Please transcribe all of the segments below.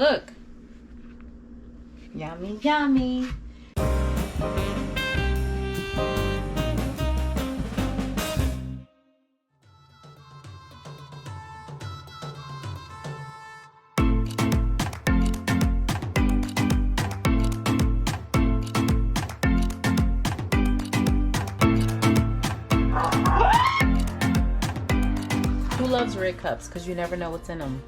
Look. Yummy, yummy. Who loves red cups? Because you never know what's in them.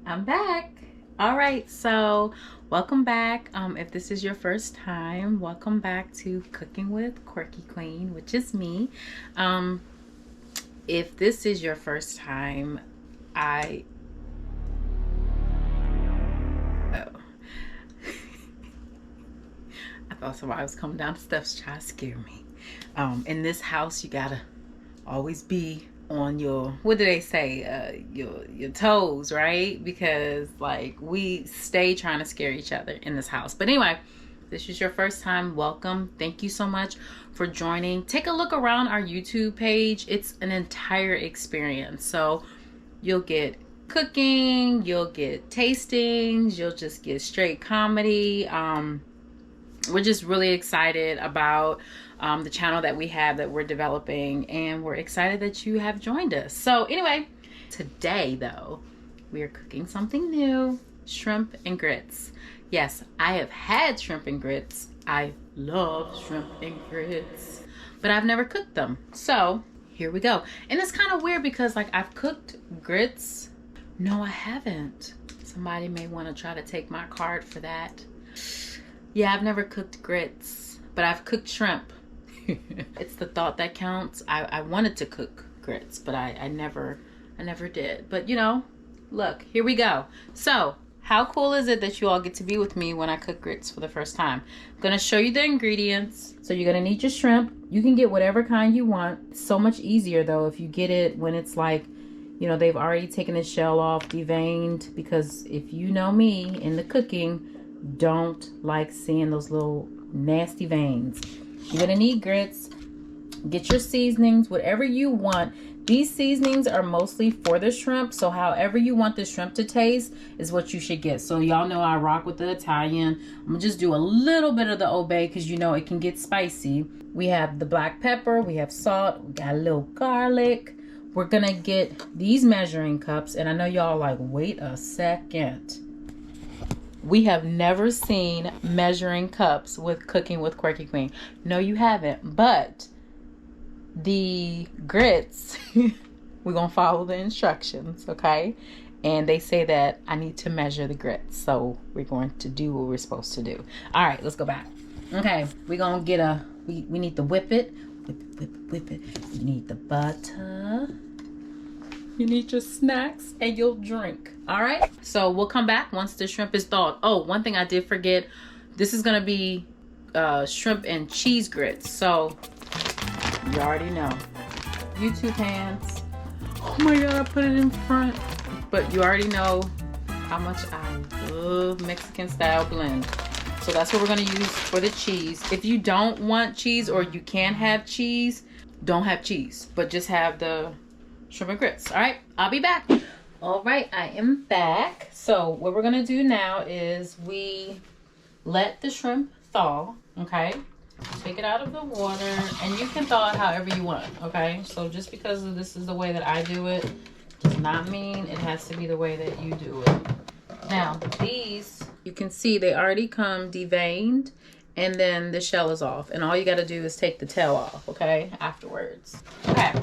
I'm back. All right, so welcome back. If this is your first time, welcome back to Cooking with Quirky Queen, which is me. If this is your first time, I thought somebody was coming down the steps trying to scare me. In this house, you gotta always be on your, what do they say, your toes, right? Because like we stay trying to scare each other in this house. But anyway, if this is your first time, welcome. Thank you so much for joining. Take a look around our YouTube page. It's an entire experience. So you'll get cooking, you'll get tastings, you'll just get straight comedy. We're just really excited about the channel that we have that we're developing, and we're excited that you have joined us. So anyway, today though, we are cooking something new, shrimp and grits. Yes, I have had shrimp and grits. I love shrimp and grits, but I've never cooked them. So here we go. And it's kind of weird because like I've cooked grits. No, I haven't. Somebody may want to try to take my card for that. Yeah, I've never cooked grits, but I've cooked shrimp. It's the thought that counts. I wanted to cook grits, but I never did. But you know, look, here we go. So how cool is it that you all get to be with me when I cook grits for the first time? I'm gonna show you the ingredients. So you're gonna need your shrimp. You can get whatever kind you want. It's so much easier though if you get it when it's like, you know, they've already taken the shell off, deveined, because if you know me in the cooking, don't like seeing those little nasty veins. You're gonna need grits. Get your seasonings, whatever you want. These seasonings are mostly for the shrimp, so however you want the shrimp to taste is what you should get. So y'all know I rock with the Italian. I'm gonna just do a little bit of the Obey because you know it can get spicy. We have the black pepper, we have salt, we got a little garlic. We're gonna get these measuring cups, and I know y'all like, wait a second. We have never seen measuring cups with Cooking with Quirky Queen. No, you haven't. But the grits, we're going to follow the instructions, okay? And they say that I need to measure the grits. So we're going to do what we're supposed to do. All right, let's go back. Okay, we're going to get we need to whip it. Whip it. You need the butter. You need your snacks and your drink. All right, so we'll come back once the shrimp is thawed. Oh, one thing I did forget, this is gonna be shrimp and cheese grits. So you already know. YouTube hands. Oh my God, I put it in front. But you already know how much I love Mexican style blend. So that's what we're gonna use for the cheese. If you don't want cheese or you can't have cheese, don't have cheese, but just have the shrimp and grits. All right, I'll be back. All right, I am back. So what we're gonna do now is we let the shrimp thaw, okay? Take it out of the water, and you can thaw it however you want, okay? So just because this is the way that I do it, does not mean it has to be the way that you do it. Now, these, you can see they already come deveined, and then the shell is off. And all you gotta do is take the tail off, okay, afterwards. Okay,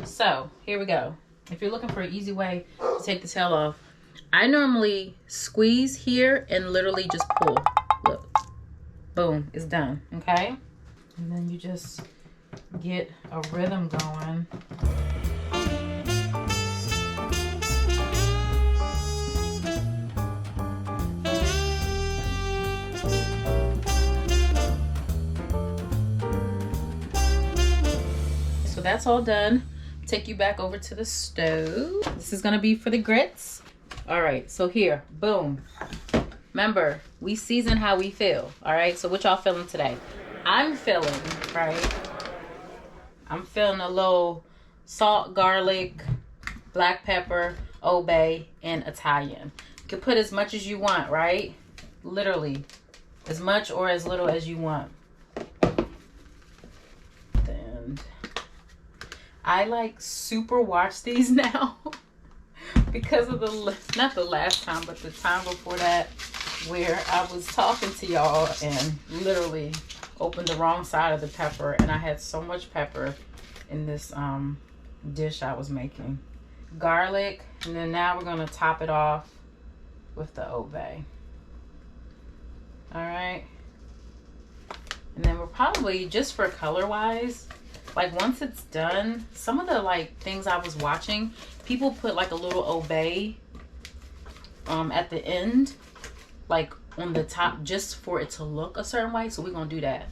so here we go. If you're looking for an easy way to take the tail off, I normally squeeze here and literally just pull. Look, boom, it's done, okay? And then you just get a rhythm going. So that's all done. Take you back over to the stove. This is gonna be for the grits. All right, so here, boom. Remember, we season how we feel, all right? So what y'all feeling today? I'm feeling, right? I'm feeling a little salt, garlic, black pepper, Old Bay, and Italian. You can put as much as you want, right? Literally, as much or as little as you want. Then I like super watch these now because of the, not the last time, but the time before that, where I was talking to y'all and literally opened the wrong side of the pepper, and I had so much pepper in this dish I was making. Garlic, and then now we're gonna top it off with the Old Bay. All right, and then we're probably, just for color wise, like once it's done, some of the like things I was watching, people put like a little Old Bay at the end, like on the top, just for it to look a certain way. So we're gonna do that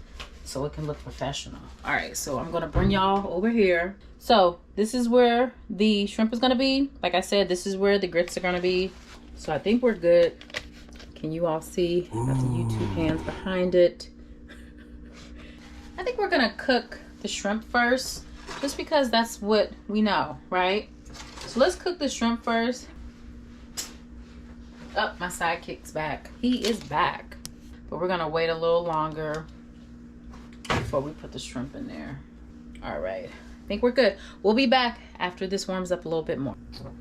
so it can look professional. All right, so I'm gonna bring y'all over here. So this is where the shrimp is gonna be. Like I said, this is where the grits are gonna be. So I think we're good. Can you all see? Got the YouTube hands behind it. I think we're gonna cook the shrimp first, just because that's what we know, right? So let's cook the shrimp first. Oh, my sidekick's back. He is back. But we're gonna wait a little longer before we put the shrimp in there. All right, I think we're good. We'll be back after this warms up a little bit more. I'm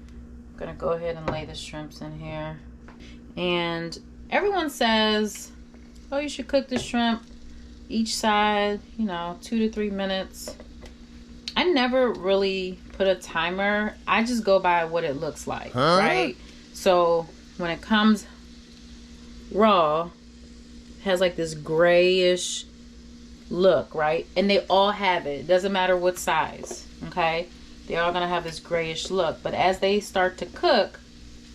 gonna go ahead and lay the shrimps in here. And everyone says, oh, you should cook the shrimp each side, you know, 2 to 3 minutes. I never really put a timer. I just go by what it looks like, right? So when it comes raw, it has like this grayish look, right? And they all have it. It doesn't matter what size, okay? They're all gonna have this grayish look. But as they start to cook,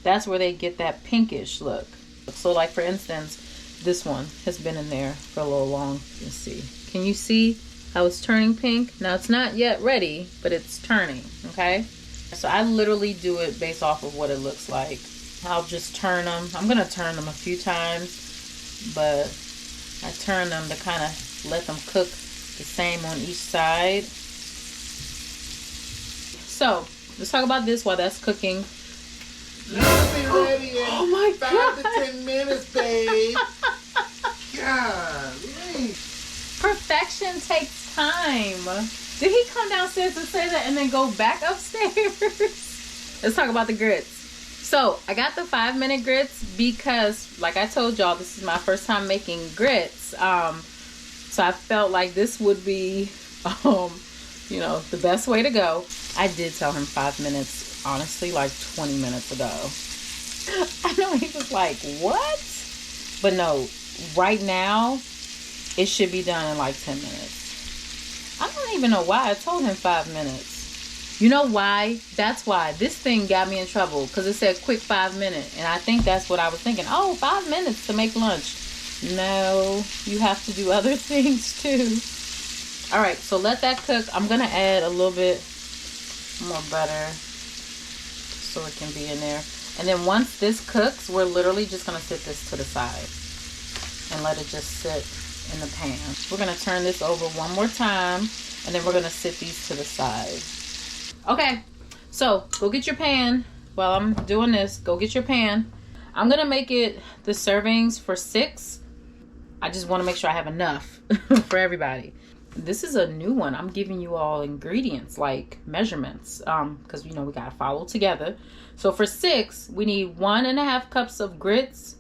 that's where they get that pinkish look. So like for instance, this one has been in there for a little long. Let's see. Can you see how it's turning pink? Now it's not yet ready, but it's turning, okay? So I literally do it based off of what it looks like. I'll just turn them. I'm gonna turn them a few times, but I turn them to kind of let them cook the same on each side. So let's talk about this while that's cooking. You'll be ready in oh my 5 God. to 10 minutes, babe. Golly. Perfection takes time. Did he come downstairs and say that and then go back upstairs? Let's talk about the grits. So I got the 5-minute grits because, like I told y'all, this is my first time making grits. So I felt like this would be, you know, the best way to go. I did tell him 5 minutes, honestly, like 20 minutes ago. I know he was like, what? But no, right now, it should be done in like 10 minutes. I don't even know why I told him 5 minutes. You know why? That's why. This thing got me in trouble because it said quick 5 minutes. And I think that's what I was thinking. Oh, 5 minutes to make lunch. No, you have to do other things too. All right, so let that cook. I'm going to add a little bit more butter so it can be in there. And then once this cooks, we're literally just going to sit this to the side and let it just sit in the pan. We're going to turn this over one more time, and then we're going to sit these to the side. Okay, so go get your pan. While I'm doing this, go get your pan. I'm going to make it the servings for 6. I just want to make sure I have enough for everybody. This is a new one. I'm giving you all ingredients, like measurements, because you know we gotta follow together. So for 6, we need 1.5 cups of grits,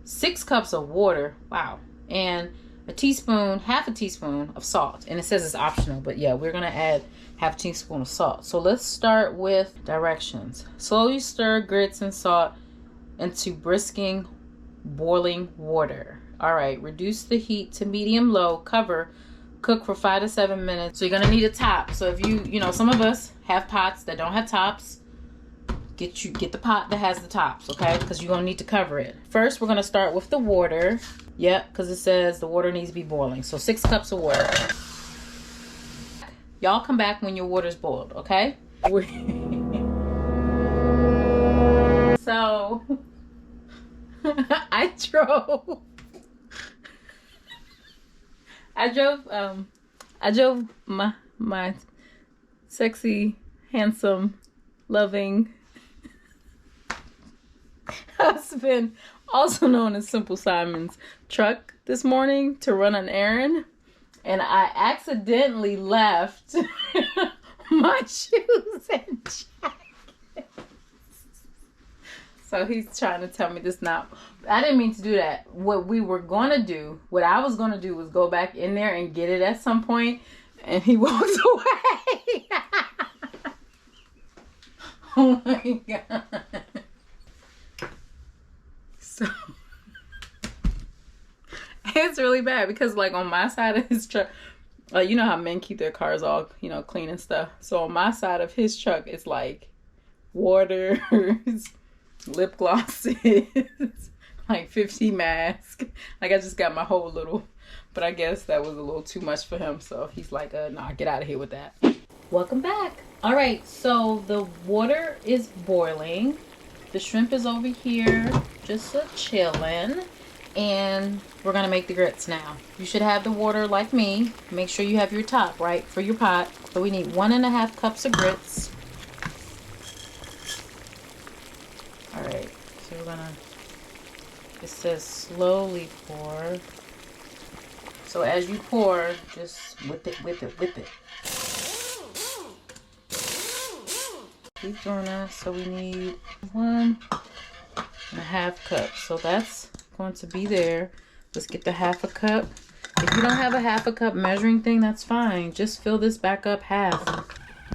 6 cups of water, wow, and half a teaspoon of salt. And it says it's optional, but yeah, we're gonna add half a teaspoon of salt. So let's start with directions. Slowly stir grits and salt into brisking boiling water. All right, reduce the heat to medium-low, cover, cook for 5 to 7 minutes. So you're gonna need a top. So if you know, some of us have pots that don't have tops, get the pot that has the tops, okay? Because you're gonna need to cover it. First, we're gonna start with the water. Yep, because it says the water needs to be boiling. So 6 cups of water. Y'all come back when your water's boiled, okay? So I drove my sexy, handsome, loving husband, also known as Simple Simon's, truck this morning to run an errand, and I accidentally left my shoes and jacket. So he's trying to tell me this now. I didn't mean to do that. What I was going to do was go back in there and get it at some point, and he walks away. Oh my God. So it's really bad because like on my side of his truck, you know how men keep their cars all, you know, clean and stuff. So on my side of his truck, it's like waters, lip glosses, like 50 masks. Like I just got my whole little, but I guess that was a little too much for him. So he's like, nah, get out of here with that. Welcome back. All right, so the water is boiling. The shrimp is over here, just chilling. And we're gonna make the grits now. You should have the water like me. Make sure you have your top, right, for your pot. So we need 1.5 cups of grits. All right, so we're gonna, it says slowly pour. So as you pour, just whip it, whip it, whip it. Keep doing that. So we need 1.5 cups. So that's going to be there. Let's get the 1/2 cup. If you don't have a 1/2 cup measuring thing, that's fine. Just fill this back up half.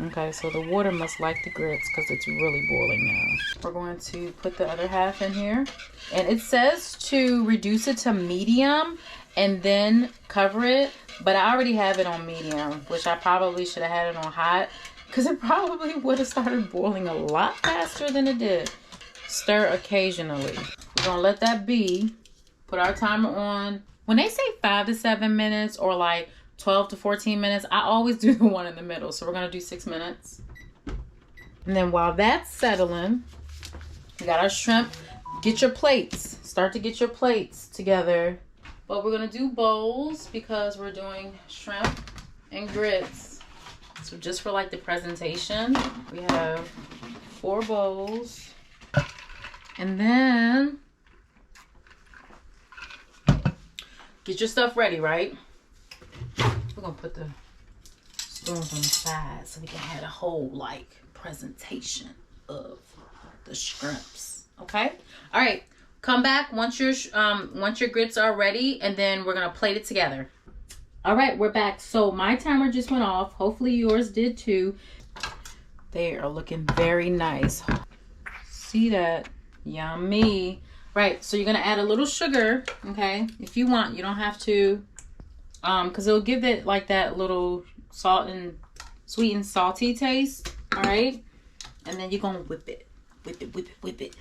Okay, so the water must like the grits because it's really boiling now. We're going to put the other half in here. And it says to reduce it to medium and then cover it. But I already have it on medium, which I probably should have had it on hot because it probably would have started boiling a lot faster than it did. Stir occasionally. We're going to let that be. Put our timer on. When they say 5 to 7 minutes or like 12 to 14 minutes, I always do the one in the middle. So we're going to do 6 minutes. And then while that's settling, we got our shrimp. Get your plates. Start to get your plates together. But we're going to do bowls because we're doing shrimp and grits. So just for like the presentation, we have 4 bowls. And then get your stuff ready, right? We're gonna put the spoons on the side so we can have a whole like presentation of the shrimps. Okay. All right. Come back once your grits are ready, and then we're gonna plate it together. All right, we're back. So my timer just went off. Hopefully yours did too. They are looking very nice. See that? Yummy. Right, so you're gonna add a little sugar, okay? If you want, you don't have to, because it'll give it like that little sweet and salty taste. All right, and then you're gonna whip it, whip it, whip it, whip it.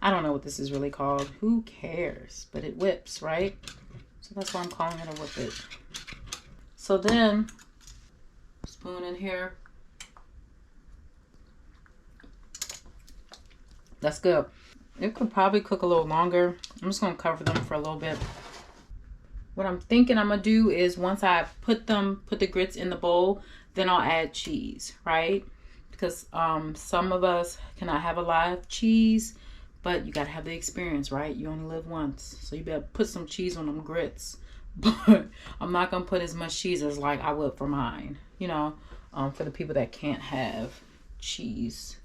I don't know what this is really called. Who cares? But it whips, right? So that's why I'm calling it a whip it. So then, spoon in here. That's good. It could probably cook a little longer. I'm just gonna cover them for a little bit. What I'm thinking I'm gonna do is once I put the grits in the bowl, then I'll add cheese, right? Because some of us cannot have a lot of cheese, but you gotta have the experience, right? You only live once, so you better put some cheese on them grits. But I'm not gonna put as much cheese as like I would for mine, you know, for the people that can't have cheese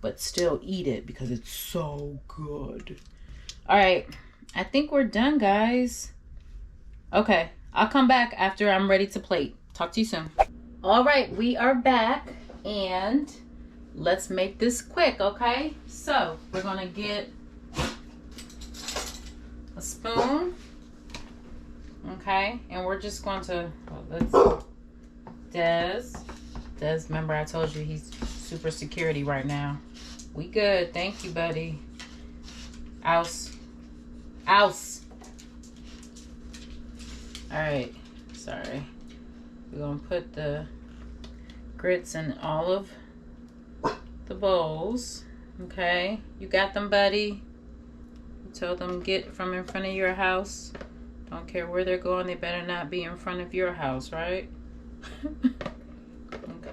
but still eat it because it's so good. All right, I think we're done, guys. Okay, I'll come back after I'm ready to plate. Talk to you soon. All right, we are back, and let's make this quick, okay? So we're gonna get a spoon, okay? And we're just going to, Des, remember I told you he's super security right now. We good. Thank you, buddy. Ouse. Ouse. All right. Sorry. We're going to put the grits in all of the bowls. Okay. You got them, buddy? You told them get from in front of your house. Don't care where they're going. They better not be in front of your house, right?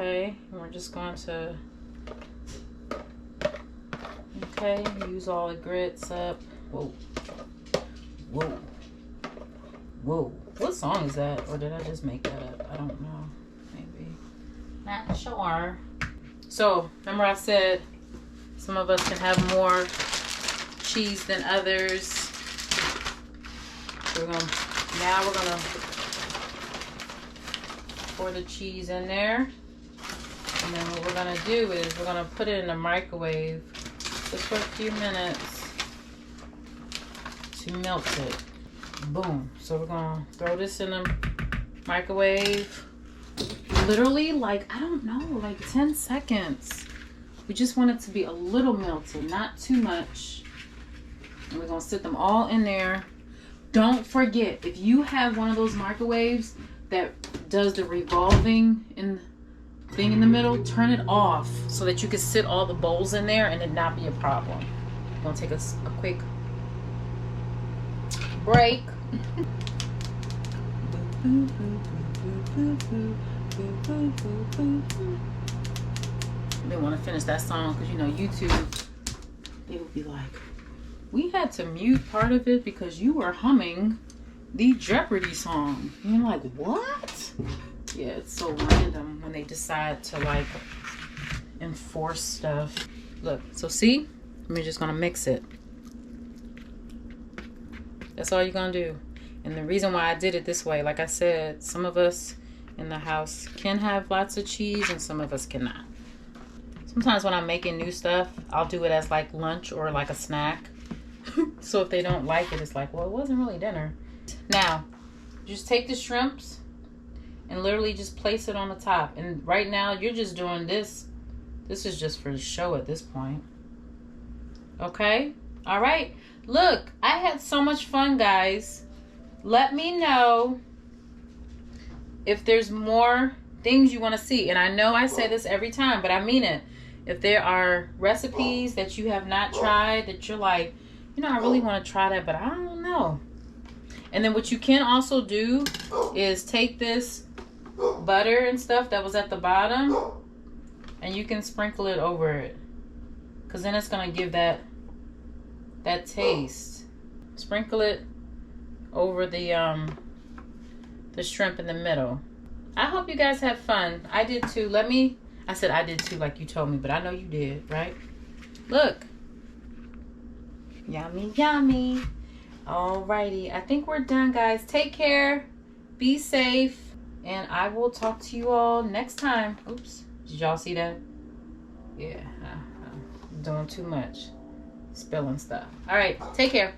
Okay, and we're just going to, okay, use all the grits up. Whoa. Whoa. Whoa. What song is that? Or did I just make that up? I don't know. Maybe. Not sure. So, remember I said some of us can have more cheese than others. So now we're gonna pour the cheese in there. And then what we're gonna do is we're gonna put it in the microwave just for a few minutes to melt it. Boom. So we're gonna throw this in the microwave. Literally, like, I don't know, like 10 seconds. We just want it to be a little melted, not too much. And we're gonna sit them all in there. Don't forget, if you have one of those microwaves that does the revolving thing in the middle, turn it off so that you can sit all the bowls in there and it not be a problem. I'm gonna take a quick break. They want to finish that song because, you know, YouTube, they would be like, we had to mute part of it because you were humming the Jeopardy song. And you're like, what? Yeah, it's so random when they decide to, like, enforce stuff. Look, so see? We're just going to mix it. That's all you're going to do. And the reason why I did it this way, like I said, some of us in the house can have lots of cheese and some of us cannot. Sometimes when I'm making new stuff, I'll do it as like lunch or like a snack. So if they don't like it, it's like, well, it wasn't really dinner. Now, just take the shrimps and literally just place it on the top. And right now, you're just doing this. This is just for show at this point. Okay? All right. Look, I had so much fun, guys. Let me know if there's more things you want to see. And I know I say this every time, but I mean it. If there are recipes that you have not tried that you're like, you know, I really want to try that, but I don't know. And then what you can also do is take this butter and stuff that was at the bottom and you can sprinkle it over it. Because then it's going to give that taste. Sprinkle it over the shrimp in the middle. I hope you guys have fun. I did too. I said I did too like you told me, but I know you did, right? Look. Yummy, yummy. Alrighty. I think we're done, guys. Take care. Be safe. And I will talk to you all next time. Oops. Did y'all see that? Yeah. I'm doing too much. Spilling stuff. Alright. Take care.